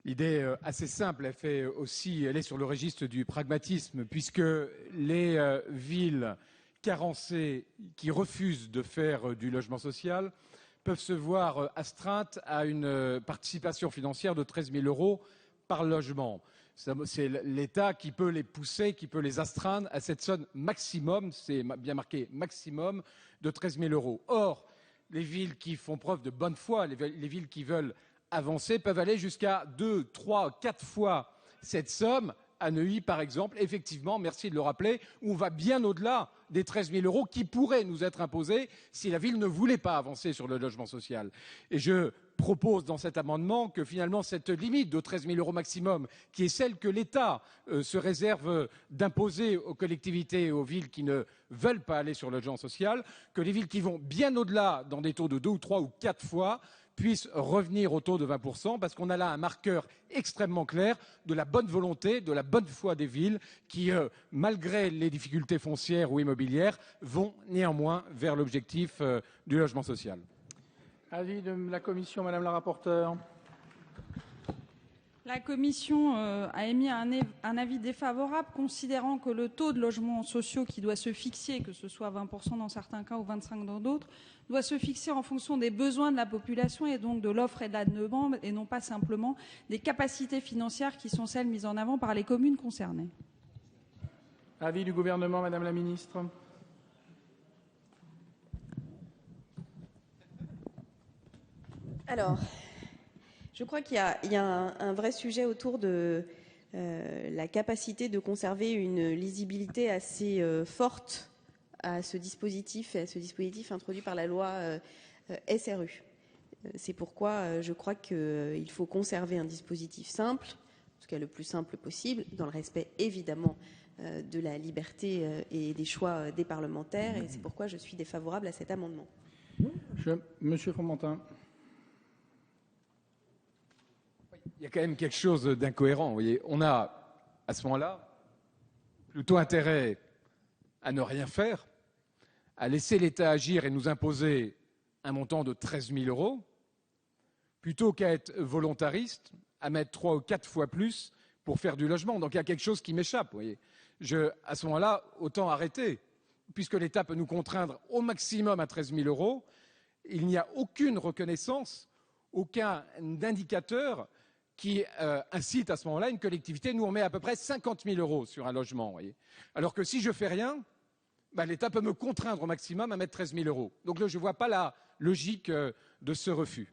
L'idée assez simple, elle est sur le registre du pragmatisme, puisque les villes carencées qui refusent de faire du logement social peuvent se voir astreintes à une participation financière de 13 000 euros par logement. C'est l'État qui peut les pousser, qui peut les astreindre à cette somme maximum, c'est bien marqué maximum, de 13 000 euros. Or, les villes qui font preuve de bonne foi, les villes qui veulent avancer, peuvent aller jusqu'à 2, 3, 4 fois cette somme. À Neuilly, par exemple, effectivement, merci de le rappeler, on va bien au-delà des 13 000 euros qui pourraient nous être imposés si la ville ne voulait pas avancer sur le logement social. Et je propose dans cet amendement que finalement cette limite de 13 000 euros maximum, qui est celle que l'État se réserve d'imposer aux collectivités et aux villes qui ne veulent pas aller sur le logement social, que les villes qui vont bien au-delà dans des taux de 2 ou 3 ou 4 fois puissent revenir au taux de 20%, parce qu'on a là un marqueur extrêmement clair de la bonne volonté, de la bonne foi des villes qui, malgré les difficultés foncières ou immobilières, vont néanmoins vers l'objectif du logement social. Avis de la Commission, Madame la rapporteure. La Commission a émis un avis défavorable, considérant que le taux de logements sociaux qui doit se fixer, que ce soit 20% dans certains cas ou 25% dans d'autres, doit se fixer en fonction des besoins de la population et donc de l'offre et de la demande, et non pas simplement des capacités financières qui sont celles mises en avant par les communes concernées. Avis du Gouvernement, Madame la Ministre. Alors, je crois qu'il y a un vrai sujet autour de la capacité de conserver une lisibilité assez forte à ce dispositif introduit par la loi SRU. C'est pourquoi je crois qu'il faut conserver un dispositif simple, en tout cas le plus simple possible, dans le respect évidemment de la liberté et des choix des parlementaires, et c'est pourquoi je suis défavorable à cet amendement. Monsieur Fromentin. Il y a quand même quelque chose d'incohérent. Vous voyez, on a, à ce moment-là, plutôt intérêt à ne rien faire, à laisser l'État agir et nous imposer un montant de 13 000 euros, plutôt qu'à être volontariste, à mettre 3 ou 4 fois plus pour faire du logement. Donc il y a quelque chose qui m'échappe. Vous voyez. À ce moment-là, autant arrêter, puisque l'État peut nous contraindre au maximum à 13 000 euros. Il n'y a aucune reconnaissance, aucun indicateur qui incite à ce moment-là une collectivité. Nous, on met à peu près 50 000 euros sur un logement. Vous voyez. Alors que si je ne fais rien, l'État peut me contraindre au maximum à mettre 13 000 euros. Donc là, je ne vois pas la logique de ce refus.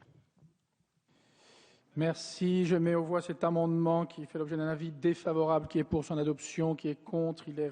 Merci. Je mets aux voix cet amendement qui fait l'objet d'un avis défavorable, qui est pour son adoption, qui est contre. Il est